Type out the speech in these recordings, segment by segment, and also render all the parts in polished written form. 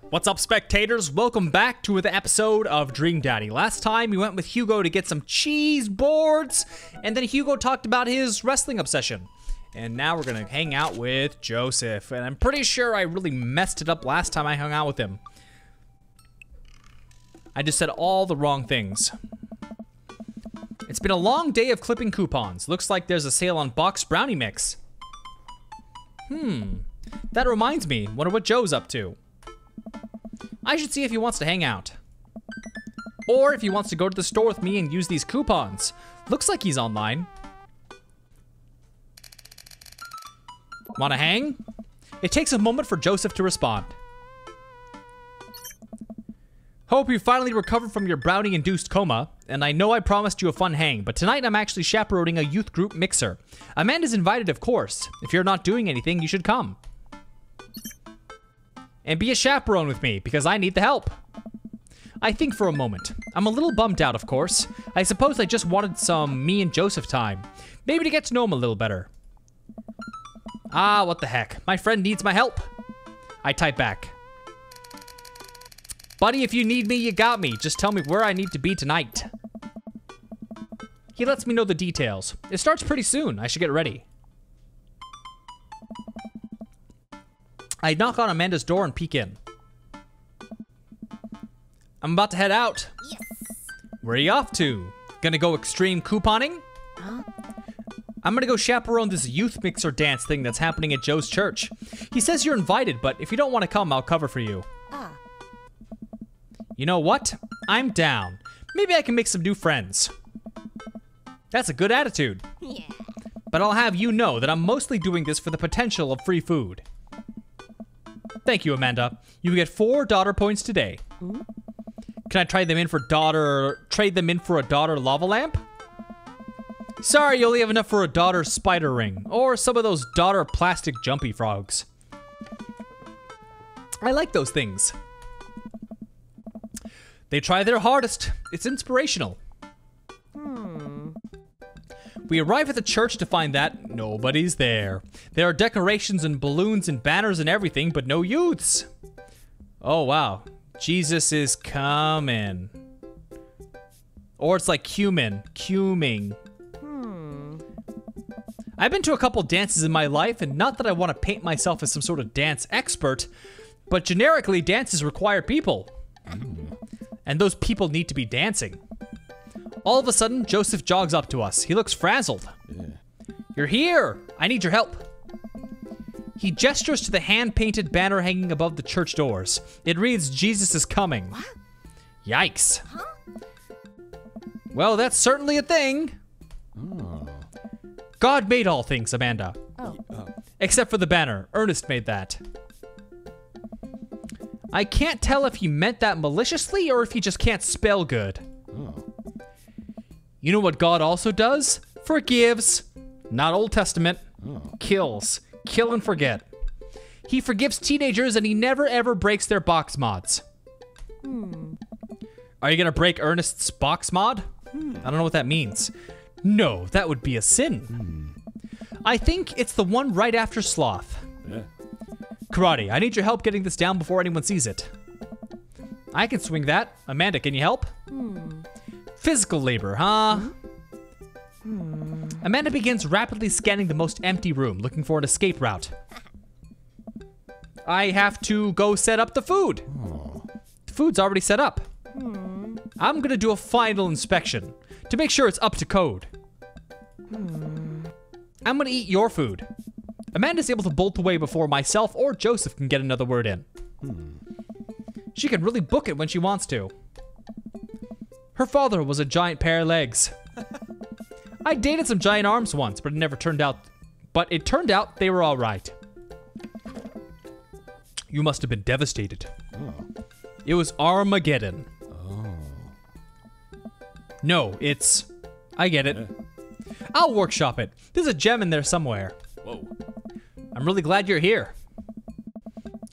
What's up, spectators? Welcome back to the episode of Dream Daddy. Last time we went with Hugo to get some cheese boards, and then Hugo talked about his wrestling obsession. And now we're gonna hang out with Joseph, and I'm pretty sure I really messed it up last time I hung out with him. I just said all the wrong things. It's been a long day of clipping coupons. Looks like there's a sale on boxed brownie mix. That reminds me, wonder what Joe's up to. I should see if he wants to hang out. Or if he wants to go to the store with me and use these coupons. Looks like he's online. Wanna hang? It takes a moment for Joseph to respond. Hope you finally recovered from your brownie-induced coma, and I know I promised you a fun hang, but tonight I'm actually chaperoning a youth group mixer. Amanda's invited, of course. If you're not doing anything, you should come. And be a chaperone with me, because I need the help. I think for a moment. I'm a little bummed out, of course. I suppose I just wanted some me and Joseph time. Maybe to get to know him a little better. Ah, what the heck. My friend needs my help. I type back. Buddy, if you need me, you got me. Just tell me where I need to be tonight. He lets me know the details. It starts pretty soon. I should get ready. I knock on Amanda's door and peek in. I'm about to head out. Yes. Where are you off to? Gonna go extreme couponing? I'm gonna go chaperone this youth mixer dance thing that's happening at Joe's church. He says you're invited, but if you don't want to come, I'll cover for you. You know what? I'm down. Maybe I can make some new friends. That's a good attitude. Yeah. But I'll have you know that I'm mostly doing this for the potential of free food. Thank you, Amanda. You get 4 daughter points today. Can I trade them in for a daughter lava lamp? Sorry, you only have enough for a daughter spider ring, or some of those daughter plastic jumpy frogs. I like those things. They try their hardest. It's inspirational. We arrive at the church to find that nobody's there. There are decorations and balloons and banners and everything, but no youths. Oh, wow. Jesus is coming. Or it's like cuming. I've been to a couple dances in my life, and not that I want to paint myself as some sort of dance expert, but generically, dances require people. And those people need to be dancing. All of a sudden, Joseph jogs up to us. He looks frazzled. Yeah. You're here! I need your help. He gestures to the hand-painted banner hanging above the church doors. It reads, Jesus is coming. What? Yikes. Huh? Well, that's certainly a thing. Oh. God made all things, Amanda. Oh. Except for the banner. Ernest made that. I can't tell if he meant that maliciously or if he just can't spell good. Oh. You know what God also does? Forgives. Not Old Testament. Oh. Kills. Kill and forget. He forgives teenagers and he never ever breaks their box mods. Are you gonna break Ernest's box mod? I don't know what that means. No, that would be a sin. I think it's the one right after sloth. Yeah. Karate, I need your help getting this down before anyone sees it. I can swing that. Amanda, can you help? Physical labor, huh? Amanda begins rapidly scanning the most empty room, looking for an escape route. I have to go set up the food. Oh. The food's already set up. I'm gonna do a final inspection to make sure it's up to code. I'm gonna eat your food. Amanda's able to bolt away before myself or Joseph can get another word in. She can really book it when she wants to. Her father was a giant pair of legs. I dated some giant arms once, but it turned out they were all right. You must have been devastated. Oh. It was Armageddon. Oh. No, I get it. I'll workshop it. There's a gem in there somewhere. Whoa. I'm really glad you're here.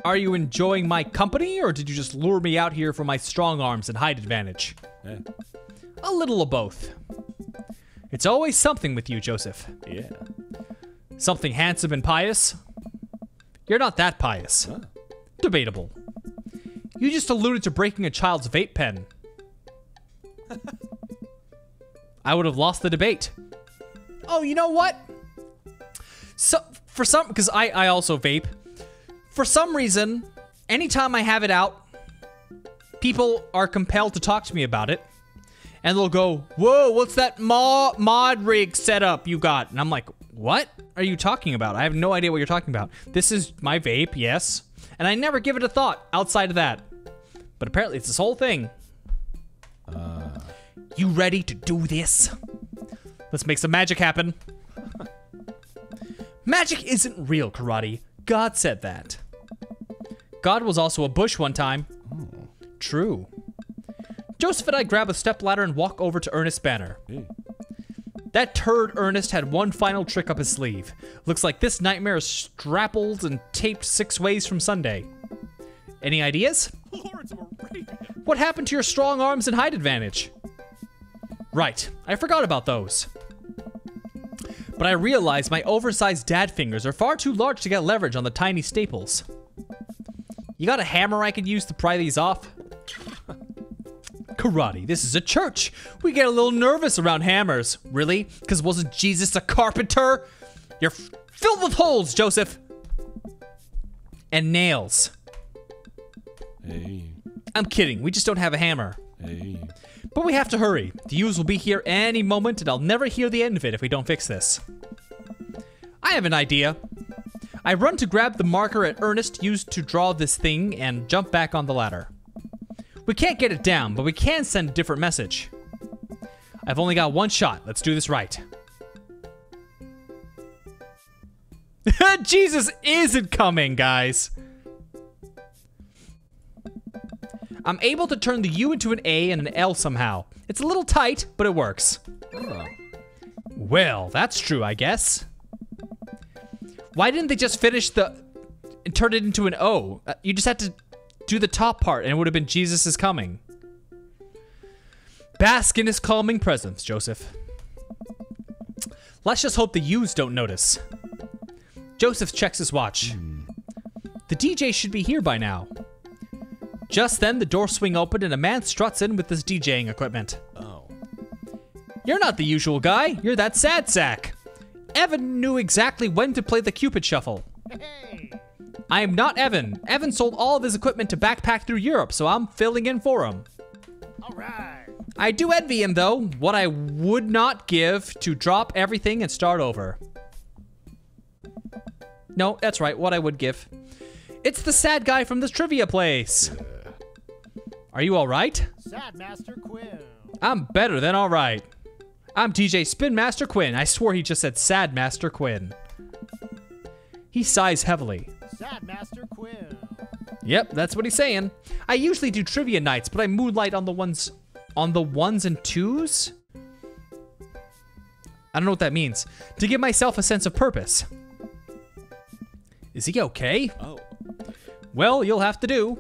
Are you enjoying my company, or did you just lure me out here for my strong arms and height advantage? Yeah. A little of both. It's always something with you, Joseph. Yeah. Something handsome and pious? You're not that pious. Huh. Debatable. You just alluded to breaking a child's vape pen. I would have lost the debate. Oh, you know what? So, because I also vape. For some reason, anytime I have it out, people are compelled to talk to me about it. And they'll go, whoa, what's that mod rig setup you got? And I'm like, what are you talking about? I have no idea what you're talking about. This is my vape, yes. And I never give it a thought outside of that. But apparently it's this whole thing. You ready to do this? Let's make some magic happen. Magic isn't real, Karate. God said that. God was also a bush one time. True. Joseph and I grab a stepladder and walk over to Ernest's banner. That turd Ernest had one final trick up his sleeve. Looks like this nightmare is strappled and taped 6 ways from Sunday. Any ideas? What happened to your strong arms and height advantage? Right, I forgot about those. But I realize my oversized dad fingers are far too large to get leverage on the tiny staples. You got a hammer I could use to pry these off? Karate, this is a church. We get a little nervous around hammers. Really? Because wasn't Jesus a carpenter? You're filled with holes, Joseph. And nails. Hey. I'm kidding, we just don't have a hammer. Hey. But we have to hurry. The U's will be here any moment and I'll never hear the end of it if we don't fix this. I have an idea. I run to grab the marker at Ernest used to draw this thing and jump back on the ladder. We can't get it down, but we can send a different message. I've only got one shot. Let's do this right. Jesus isn't coming, guys. I'm able to turn the U into an A and an L somehow. It's a little tight, but it works. Oh. Well, that's true, I guess. Why didn't they just finish and turn it into an O? You just had to do the top part and it would have been Jesus is coming. Bask in his calming presence, Joseph. Let's just hope the U's don't notice. Joseph checks his watch. The DJ should be here by now. Just then, the door swing open and a man struts in with his DJing equipment. Oh. You're not the usual guy. You're that sad sack. Evan knew exactly when to play the Cupid Shuffle. Hey. I am not Evan. Evan sold all of his equipment to backpack through Europe, so I'm filling in for him. All right. I do envy him, though. What I would not give to drop everything and start over. No, that's right, what I would give. It's the sad guy from this trivia place. Are you all right? Sad Master Quinn. I'm better than all right. I'm DJ Spin Master Quinn. I swore he just said Sad Master Quinn. He sighs heavily. Sad Master Quinn. Yep, that's what he's saying. I usually do trivia nights, but I moonlight on the ones and twos? I don't know what that means. To give myself a sense of purpose. Is he okay? Oh. Well, you'll have to do.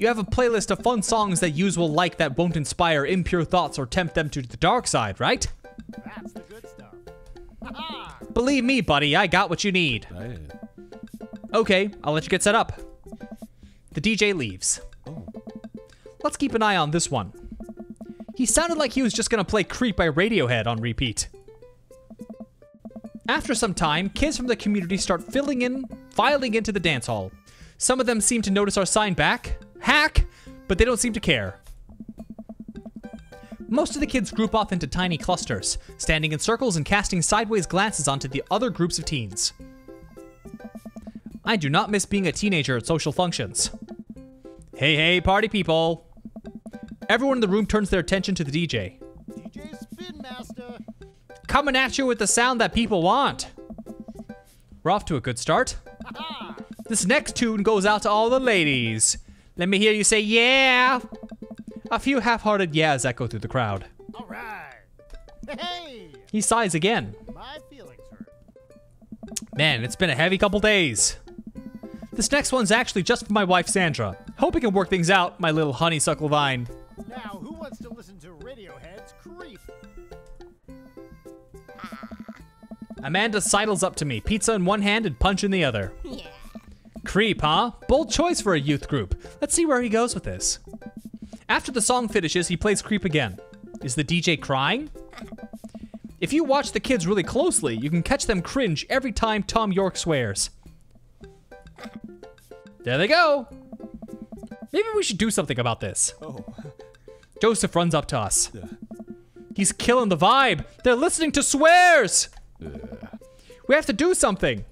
You have a playlist of fun songs that yous will like that won't inspire impure thoughts or tempt them to the dark side, right? That's the good stuff. Ha-ha. Believe me, buddy, I got what you need. Hey. Okay, I'll let you get set up. The DJ leaves. Oh. Let's keep an eye on this one. He sounded like he was just gonna play Creep by Radiohead on repeat. After some time, kids from the community start filing into the dance hall. Some of them seem to notice our sign back, hack, but they don't seem to care. Most of the kids group off into tiny clusters, standing in circles and casting sideways glances onto the other groups of teens. I do not miss being a teenager at social functions. Hey, hey, party people. Everyone in the room turns their attention to the DJ. DJ Spin Master. Coming at you with the sound that people want. We're off to a good start. Ha-ha. This next tune goes out to all the ladies. Let me hear you say yeah. A few half-hearted yeahs echo through the crowd. All right. Hey. He sighs again. My feelings hurt. Man, it's been a heavy couple days. This next one's actually just for my wife Sandra. Hope we can work things out, my little honeysuckle vine. Now, who wants to listen to Radiohead's Creep? Amanda sidles up to me, pizza in one hand and punch in the other. Yeah. Creep, huh? Bold choice for a youth group. Let's see where he goes with this. After the song finishes, he plays Creep again. Is the DJ crying? If you watch the kids really closely, you can catch them cringe every time Tom York swears. There they go. Maybe we should do something about this. Oh. Joseph runs up to us. He's killing the vibe. They're listening to swears. We have to do something.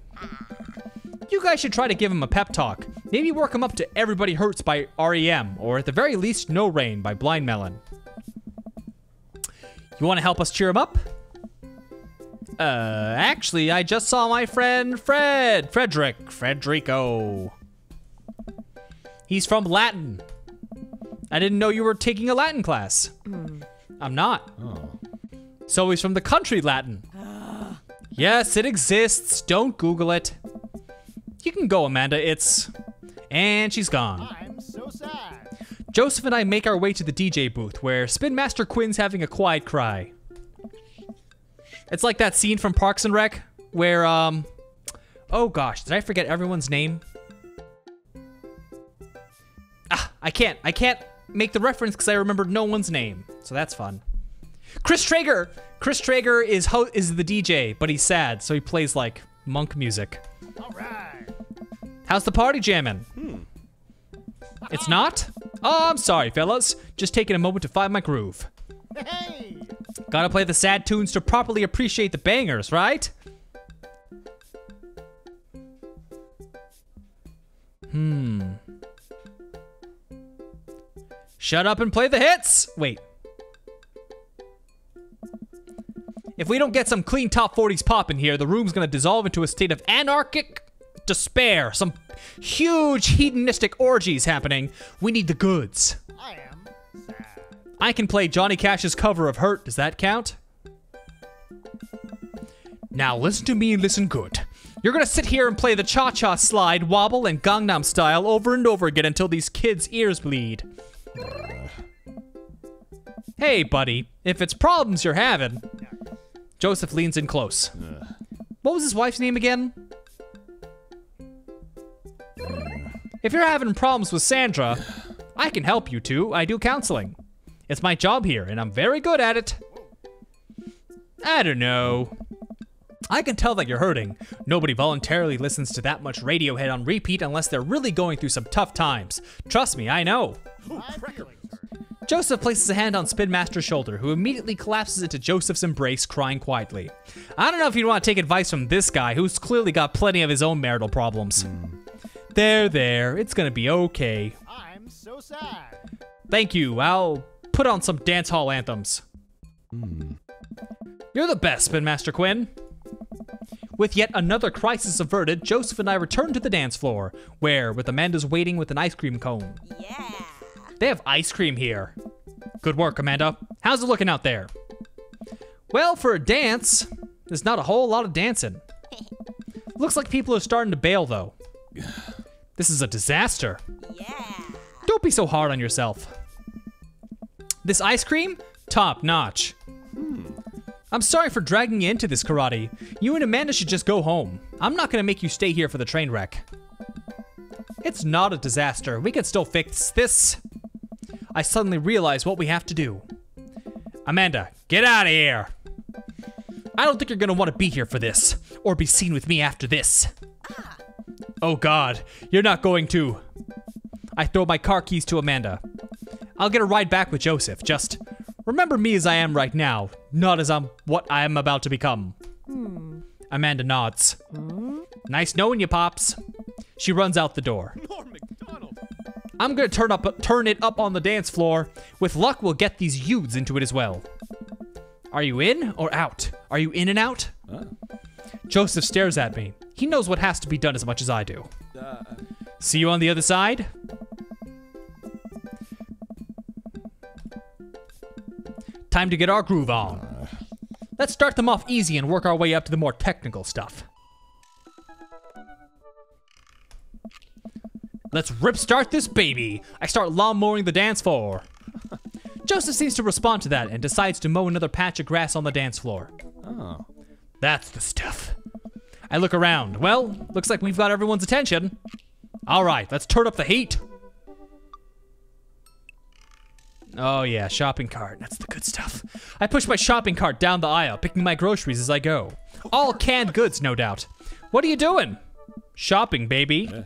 You guys should try to give him a pep talk. Maybe work him up to Everybody Hurts by REM, or at the very least, No Rain by Blind Melon. You want to help us cheer him up? Actually, I just saw my friend Frederico. He's from Latin. I didn't know you were taking a Latin class. I'm not. Oh. So he's from the country Latin. Yes, it exists. Don't Google it. You can go, Amanda. And she's gone. I'm so sad. Joseph and I make our way to the DJ booth where Spin Master Quinn's having a quiet cry. It's like that scene from Parks and Rec where, oh gosh, did I forget everyone's name? I can't make the reference because I remembered no one's name. So that's fun. Chris Traeger! Chris Traeger is the DJ, but he's sad, so he plays like monk music. All right. How's the party jamming? It's not? Oh, I'm sorry, fellas. Just taking a moment to find my groove. Hey. Gotta play the sad tunes to properly appreciate the bangers, right? Shut up and play the hits! Wait. If we don't get some clean top 40s pop in here, the room's gonna dissolve into a state of anarchic despair. Some huge hedonistic orgies happening. We need the goods. I am sad. I can play Johnny Cash's cover of Hurt. Does that count? Now listen to me and listen good. You're gonna sit here and play the cha-cha slide, wobble, and Gangnam Style over and over again until these kids' ears bleed. Hey, buddy, if it's problems you're having... Joseph leans in close. What was his wife's name again? If you're having problems with Sandra, I can help you too. I do counseling. It's my job here, and I'm very good at it. I don't know. I can tell that you're hurting. Nobody voluntarily listens to that much Radiohead on repeat unless they're really going through some tough times. Trust me, I know. My feelings hurt. Joseph places a hand on Spin Master's shoulder, who immediately collapses into Joseph's embrace, crying quietly. I don't know if you'd want to take advice from this guy, who's clearly got plenty of his own marital problems. There, it's gonna be okay. I'm so sad. Thank you, I'll put on some dance hall anthems. You're the best, Spin Master Quinn. With yet another crisis averted, Joseph and I return to the dance floor, where, with Amanda's waiting with an ice cream cone. Yeah. They have ice cream here. Good work, Amanda. How's it looking out there? Well, for a dance, there's not a whole lot of dancing. Looks like people are starting to bail, though. This is a disaster. Yeah. Don't be so hard on yourself. This ice cream? Top notch. I'm sorry for dragging you into this karate. You and Amanda should just go home. I'm not gonna make you stay here for the train wreck. It's not a disaster. We can still fix this. I suddenly realize what we have to do. Amanda, get out of here. I don't think you're gonna want to be here for this, or be seen with me after this. Oh God, you're not going to. I throw my car keys to Amanda. I'll get a ride back with Joseph. Just remember me as I am right now, not as what I am about to become. Amanda nods. Nice knowing you, Pops. She runs out the door. I'm gonna turn it up on the dance floor. With luck, we'll get these youths into it as well. Are you in or out? Are you in and out? Joseph stares at me. He knows what has to be done as much as I do. See you on the other side? Time to get our groove on. Let's start them off easy and work our way up to the more technical stuff. Let's rip-start this baby. I start lawn-mowing the dance floor. Joseph seems to respond to that and decides to mow another patch of grass on the dance floor. Oh. That's the stuff. I look around. Well, looks like we've got everyone's attention. All right, let's turn up the heat. Oh yeah, shopping cart. That's the good stuff. I push my shopping cart down the aisle, picking my groceries as I go. All canned goods, no doubt. What are you doing? Shopping, baby. Yeah.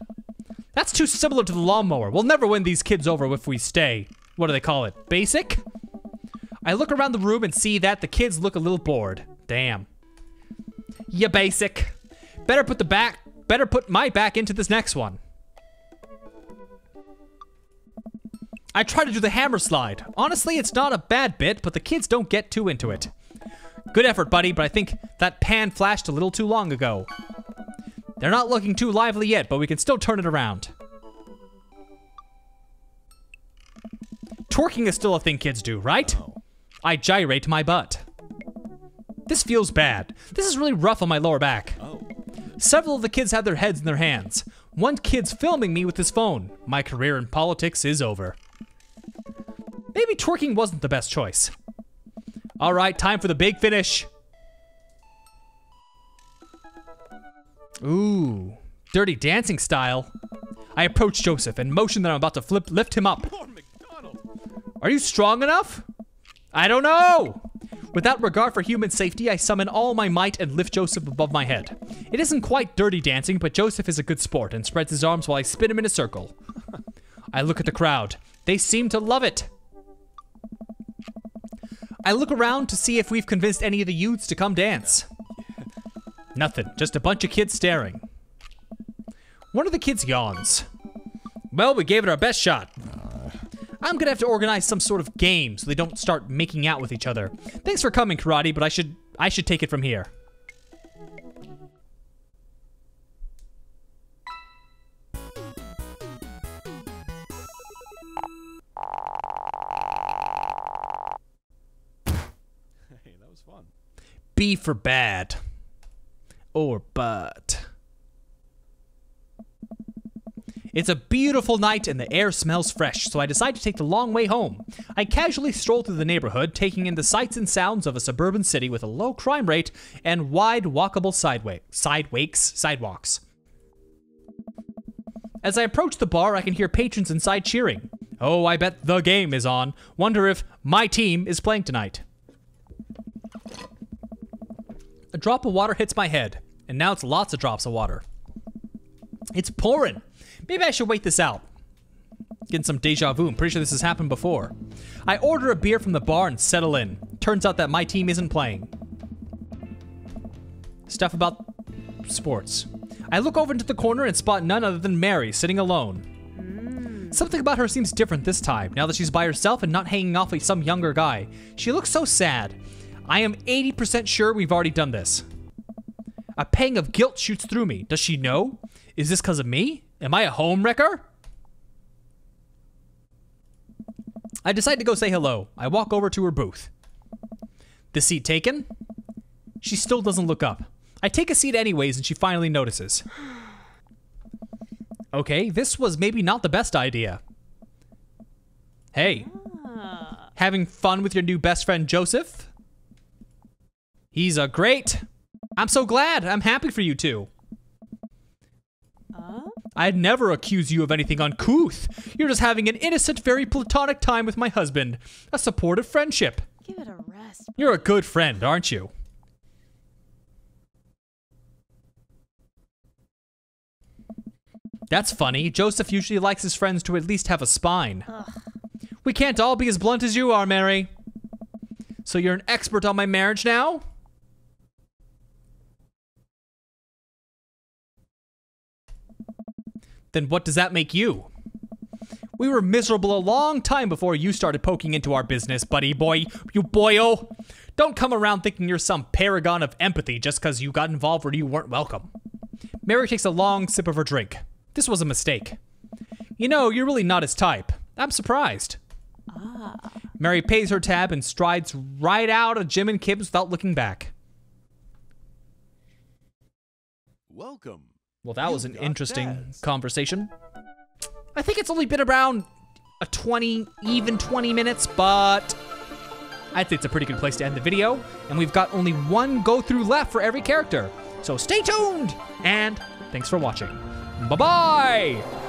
That's too similar to the lawnmower. We'll never win these kids over if we stay. What do they call it? Basic? I look around the room and see that the kids look a little bored. Damn. Ya basic. Better put my back into this next one. I try to do the hammer slide. Honestly, it's not a bad bit, but the kids don't get too into it. Good effort, buddy, but I think that pan flashed a little too long ago. They're not looking too lively yet, but we can still turn it around. Twerking is still a thing kids do, right? Oh. I gyrate my butt. This feels bad. This is really rough on my lower back. Oh. Several of the kids have their heads in their hands. One kid's filming me with his phone. My career in politics is over. Maybe twerking wasn't the best choice. All right, time for the big finish. Ooh, dirty dancing style. I approach Joseph and motion that I'm about to lift him up. Are you strong enough? I don't know. Without regard for human safety, I summon all my might and lift Joseph above my head. It isn't quite dirty dancing, but Joseph is a good sport and spreads his arms while I spin him in a circle. I look at the crowd. They seem to love it. I look around to see if we've convinced any of the youths to come dance. Nothing, just a bunch of kids staring. One of the kids yawns. Well, we gave it our best shot. I'm gonna have to organize some sort of game so they don't start making out with each other. Thanks for coming, Karate, but I should take it from here. Hey, that was fun. B for bad. Or but. It's a beautiful night and the air smells fresh, so I decide to take the long way home. I casually stroll through the neighborhood, taking in the sights and sounds of a suburban city with a low crime rate and wide walkable sidewalks. As I approach the bar, I can hear patrons inside cheering. Oh, I bet the game is on. Wonder if my team is playing tonight. A drop of water hits my head, and now it's lots of drops of water. It's pouring. Maybe I should wait this out. Getting some deja vu. I'm pretty sure this has happened before. I order a beer from the bar and settle in. Turns out that my team isn't playing. Stuff about sports. I look over into the corner and spot none other than Mary sitting alone. Something about her seems different this time, now that she's by herself and not hanging off with some younger guy. She looks so sad. I am 80% sure we've already done this. A pang of guilt shoots through me. Does she know? Is this because of me? Am I a homewrecker? I decide to go say hello. I walk over to her booth. The seat taken? She still doesn't look up. I take a seat anyways and she finally notices. Okay, this was maybe not the best idea. Hey. Having fun with your new best friend Joseph? He's a great. I'm so glad. I'm happy for you two. I'd never accuse you of anything uncouth. You're just having an innocent, very platonic time with my husband. A supportive friendship. Give it a rest. You're a good friend, aren't you? That's funny. Joseph usually likes his friends to at least have a spine. Ugh. We can't all be as blunt as you are, Mary. So you're an expert on my marriage now? Then what does that make you? We were miserable a long time before you started poking into our business, buddy boy. You boyo. Don't come around thinking you're some paragon of empathy just because you got involved where you weren't welcome. Mary takes a long sip of her drink. This was a mistake. You know, you're really not his type. I'm surprised. Mary pays her tab and strides right out of Jim and Kim's without looking back. Welcome. Well, that was an got interesting dads. conversation. I think it's only been around a 20 minutes, but I'd say it's a pretty good place to end the video. And we've got only one go through left for every character. So stay tuned, and thanks for watching. Bye-bye!